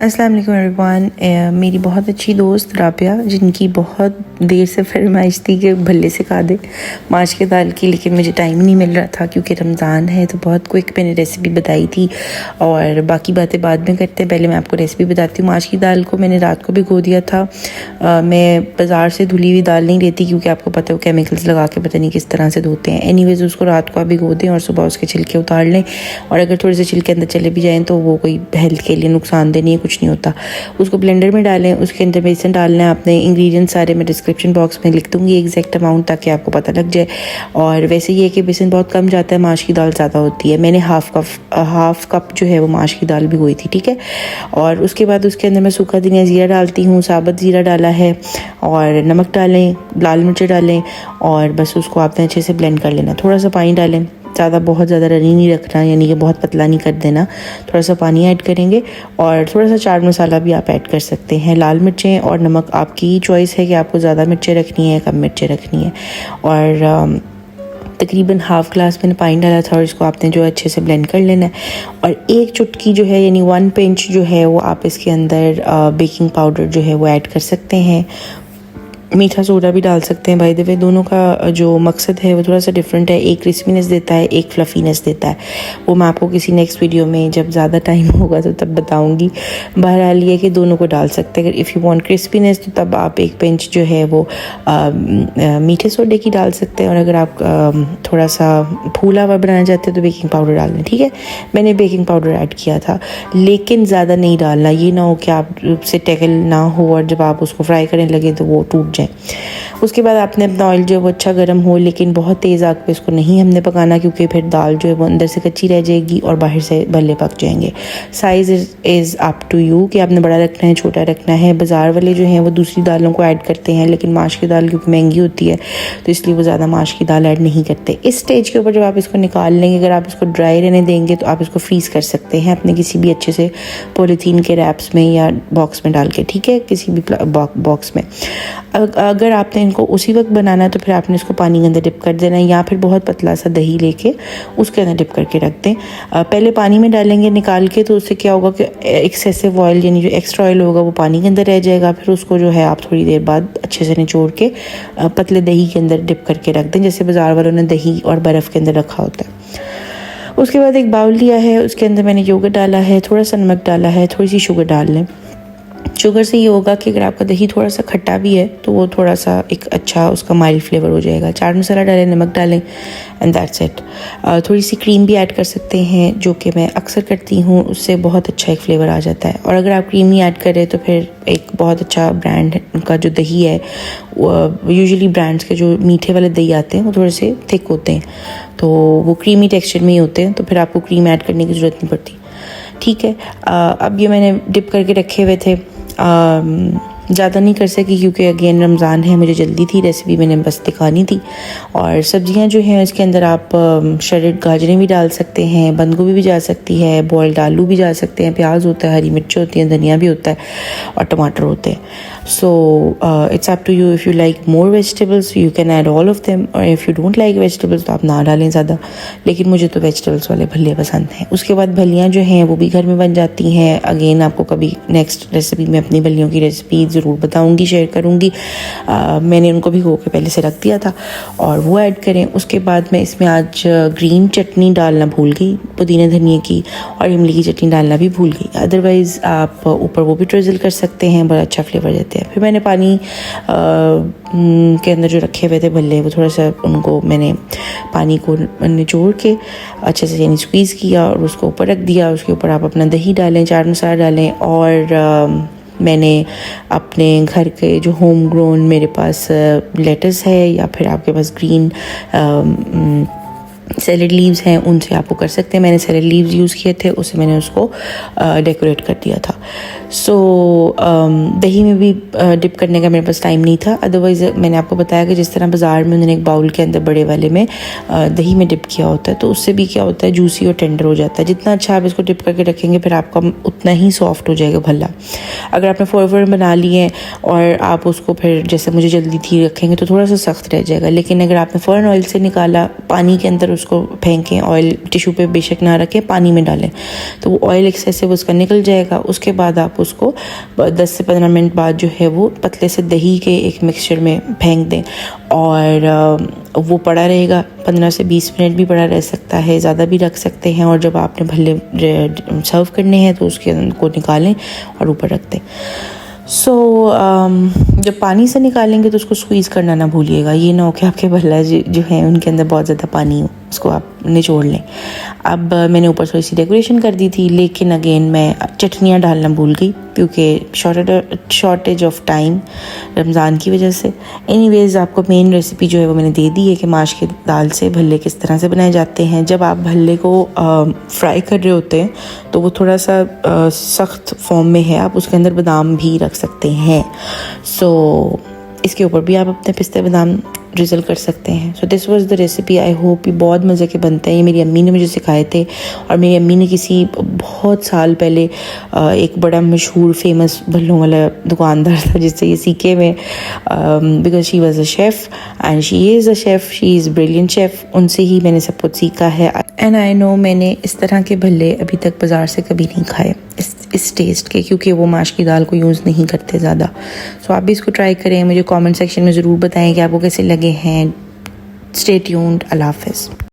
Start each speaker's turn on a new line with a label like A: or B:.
A: अस्सलाम वालेकुम एवरीवन। मेरी बहुत अच्छी दोस्त राबिया, जिनकी बहुत देर से फरमाइश थी कि भल्ले सिखा दे माश की दाल की, लेकिन मुझे टाइम नहीं मिल रहा था क्योंकि रमज़ान है। तो बहुत क्विक मैंने रेसिपी बताई थी और बाकी बातें बाद में करते हैं। पहले मैं आपको रेसिपी बताती हूँ। माश की दाल को मैंने रात को भिगो दिया था। मैं बाज़ार से धुली हुई दाल नहीं लेती क्योंकि आपको पता है वो केमिकल्स लगा के पता नहीं किस तरह से धोते हैं। एनीवेज़ उसको रात को आप भिगो दें और सुबह उसके छिलके उतार लें, और अगर थोड़े से छिलके अंदर चले भी जाएँ तो वो कोई हेल्थ के लिए नुकसानदेह नहीं है, कुछ नहीं होता। उसको ब्लेंडर में डालें, उसके अंदर बेसन डालना है आपने। इंग्रेडिएंट्स सारे मैं डिस्क्रिप्शन बॉक्स में लिख दूँगी एग्जैक्ट अमाउंट, ताकि आपको पता लग जाए। और वैसे ये है कि बेसन बहुत कम जाता है, माश की दाल ज़्यादा होती है। मैंने हाफ कप जो है वो माश की दाल भिगोई थी, ठीक है। और उसके बाद उसके अंदर मैं सूखा धनिया ज़ीरा डालती हूँ, साबुत ज़ीरा डाला है, और नमक डालें, लाल मिर्च डालें, और बस उसको आपने अच्छे से ब्लेंड कर लेना। थोड़ा सा पानी डालें, बहुत ज़्यादा रनी नहीं रखना, यानी कि बहुत पतला नहीं कर देना। थोड़ा सा पानी ऐड करेंगे और थोड़ा सा चाट मसाला भी आप ऐड कर सकते हैं। लाल मिर्चें और नमक आपकी चॉइस है कि आपको ज़्यादा मिर्चें रखनी है, कम मिर्चें रखनी है। और तकरीबन हाफ़ ग्लास मैंने पानी डाला था और इसको आपने जो अच्छे से ब्लेंड कर लेना है। और एक चुटकी जो है, यानी 1 पिंच जो है वो आप इसके अंदर बेकिंग पाउडर जो है वो ऐड कर सकते हैं। मीठा सोडा भी डाल सकते हैं। बाय द वे दोनों का जो मकसद है वो थोड़ा सा डिफरेंट है। एक क्रिस्पीनेस देता है, एक फ्लफीनेस देता है। वो मैं आपको किसी नेक्स्ट वीडियो में जब ज़्यादा टाइम होगा तो तब बताऊंगी। बहरहाल ये कि दोनों को डाल सकते हैं। अगर इफ़ यू वांट क्रिस्पीनेस तो तब आप 1 पिंच जो है वो मीठे सोडे की डाल सकते हैं, और अगर आप थोड़ा सा फूला हुआ बनाना चाहते हैं तो बेकिंग पाउडर डाल लें, ठीक है। मैंने बेकिंग पाउडर ऐड किया था, लेकिन ज़्यादा नहीं डालना। ये ना हो कि आप से टेकल ना हो और जब आप उसको फ्राई करने लगे तो वो टूट जाए। उसके बाद आपने अपना ऑयल जो है वो अच्छा गर्म हो, लेकिन बहुत तेज़ आग पे इसको नहीं हमने पकाना, क्योंकि फिर दाल जो है वो अंदर से कच्ची रह जाएगी और बाहर से भल्ले पक जाएंगे। Size is up to you कि आपने बड़ा रखना है, छोटा रखना है। बाज़ार वाले जो हैं वो दूसरी दालों को ऐड करते हैं, लेकिन माश की दाल क्योंकि महंगी होती है तो इसलिए वो ज़्यादा माश की दाल ऐड नहीं करते। इस स्टेज के ऊपर जब आप इसको निकाल लेंगे, अगर आप इसको ड्राई रहने देंगे तो आप इसको फ्रीज़ कर सकते हैं अपने किसी भी अच्छे से पॉलीथीन के रैप्स में या बॉक्स में डाल के, ठीक है, किसी भी बॉक्स में। अगर आपने इनको उसी वक्त बनाना है तो फिर आपने इसको पानी के अंदर डिप कर देना है, या फिर बहुत पतला सा दही लेके उसके अंदर डिप करके रख दें। पहले पानी में डालेंगे निकाल के, तो उससे क्या होगा कि एक्सेसिव ऑयल यानी जो एक्स्ट्रा ऑयल होगा वो पानी के अंदर रह जाएगा। फिर उसको जो है आप थोड़ी देर बाद अच्छे से निचोड़ के पतले दही के अंदर डिप करके रख दें, जैसे बाज़ार वालों ने दही और बर्फ़ के अंदर रखा होता है। उसके बाद एक बाउल लिया है, उसके अंदर मैंने योगर्ट डाला है, थोड़ा सा नमक डाला है, थोड़ी सी शुगर डाल लें। शुगर से ये होगा कि अगर आपका दही थोड़ा सा खट्टा भी है तो वो थोड़ा सा एक अच्छा उसका माइल्ड फ्लेवर हो जाएगा। चाट मसाला डालें, नमक डालें, एंड दैट्स इट। थोड़ी सी क्रीम भी ऐड कर सकते हैं, जो कि मैं अक्सर करती हूँ, उससे बहुत अच्छा एक फ्लेवर आ जाता है। और अगर आप क्रीम नहीं ऐड करें तो फिर एक बहुत अच्छा ब्रांड का जो दही है, यूजुअली ब्रांड्स के जो मीठे वाले दही आते हैं वो थोड़े से थिक होते हैं, तो वो क्रीमी टेक्सचर में ही होते हैं, तो फिर आपको क्रीम ऐड करने की ज़रूरत नहीं पड़ती, ठीक है। अब ये मैंने डिप करके रखे हुए थे। ज़्यादा नहीं कर सकी क्योंकि अगेन रमज़ान है, मुझे जल्दी थी, रेसिपी मैंने बस दिखानी थी। और सब्जियां जो हैं इसके अंदर आप शरेड गाजरें भी डाल सकते हैं, बंद गोभी भी जा सकती है, बॉइल्ड आलू भी जा सकते हैं, प्याज होता है, हरी मिर्च होती है, धनिया भी होता है, और टमाटर होते हैं। So it's up to you. If you like more vegetables you can add all of them, और if you don't like vegetables तो आप ना डालें ज़्यादा, लेकिन मुझे तो वेजिटेबल्स वाले भल्ले पसंद हैं। उसके बाद भलियाँ जो हैं वो भी घर में बन जाती हैं। अगेन आपको कभी नेक्स्ट रेसिपी में अपनी भलियों की रेसिपी ज़रूर बताऊंगी, शेयर करूंगी। मैंने उनको भिगो के पहले से रख दिया था, और वो ऐड करें। उसके बाद मैं इसमें आज ग्रीन चटनी डालना भूल गई, पुदीना धनिया की, और इमली की चटनी डालना भी भूल गई। अदरवाइज़ आप ऊपर वो भी ट्रिजल कर सकते हैं, बड़ा अच्छा फ्लेवर देते हैं। फिर मैंने पानी के अंदर जो रखे हुए थे भल्ले, वो थोड़ा सा उनको मैंने पानी को निचोड़ के अच्छे से यानी स्क्वीज़ किया और उसको ऊपर रख दिया। उसके ऊपर आप अपना दही डालें, चाट मसाला डालें, और मैंने अपने घर के जो होम ग्रोन मेरे पास लेटस है, या फिर आपके पास ग्रीन सैलड लीव्स हैं, उनसे आप वो कर सकते हैं। मैंने सैलड लीव्स यूज़ किए थे, उससे मैंने उसको डेकोरेट कर दिया था। सो दही में भी डिप करने का मेरे पास टाइम नहीं था। अदरवाइज़ मैंने आपको बताया कि जिस तरह बाज़ार में उन्होंने एक बाउल के अंदर बड़े वाले में दही में डिप किया होता है, तो उससे भी क्या होता है, जूसी और टेंडर हो जाता है। जितना अच्छा आप इसको डिप करके रखेंगे फिर आपका उतना ही सॉफ्ट हो जाएगा भल्ला। अगर आपने फ़ौरन बना लिए और आप उसको फिर जैसे मुझे जल्दी थी रखेंगे तो थोड़ा सा सख्त रह जाएगा, लेकिन अगर आपने फ़ौरन ऑयल से निकाला, पानी के अंदर उसको फेंकें, ऑयल टिश्यू पे बेशक ना रखें, पानी में डालें, तो वो ऑयल एक्सेसिव उसका निकल जाएगा। उसके बाद आप आप उसको 10 से 15 मिनट बाद जो है वो पतले से दही के एक मिक्सचर में फेंक दें और वो पड़ा रहेगा। 15 से 20 मिनट भी पड़ा रह सकता है, ज़्यादा भी रख सकते हैं। और जब आपने भल्ले सर्व करने हैं तो उसके को निकालें और ऊपर रख दें। जब पानी से निकालेंगे तो उसको स्क्वीज़ करना ना भूलिएगा। ये ना हो कि आपके भल्ला जो है उनके अंदर बहुत ज़्यादा पानी हो, उसको आप निचोड़ लें। अब मैंने ऊपर थोड़ी सी डेकोरेशन कर दी थी, लेकिन अगेन मैं चटनियाँ डालना भूल गई क्योंकि शॉर्टेज ऑफ टाइम रमज़ान की वजह से। एनीवेज़ आपको मेन रेसिपी जो है वो मैंने दे दी है कि माश की दाल से भल्ले किस तरह से बनाए जाते हैं। जब आप भल्ले को फ्राई कर रहे होते हैं तो वो थोड़ा सा सख्त फॉर्म में है, आप उसके अंदर बादाम भी रख सकते हैं। इसके ऊपर भी आप अपने पिस्ते बादाम ड्रिजल कर सकते हैं। So this was the recipe. I hope ये बहुत मज़े के बनते हैं। ये मेरी अम्मी ने मुझे सिखाए थे और मेरी अम्मी ने किसी बहुत साल पहले एक बड़ा मशहूर फेमस भल्लों वाला दुकानदार था जिससे ये सीखे में, because she was a chef and she is a chef, she is brilliant chef. उनसे ही मैंने सब कुछ सीखा है। एंड आई नो मैंने इस तरह के भल्ले अभी तक बाज़ार से कभी नहीं खाए इस टेस्ट के, क्योंकि वो माश की दाल को यूज़ नहीं करते ज़्यादा। सो आप भी इसको ट्राई करें, मुझे कमेंट सेक्शन में ज़रूर बताएं कि आपको कैसे लगे हैं। Stay tuned. अल्लाह हाफ़िज़।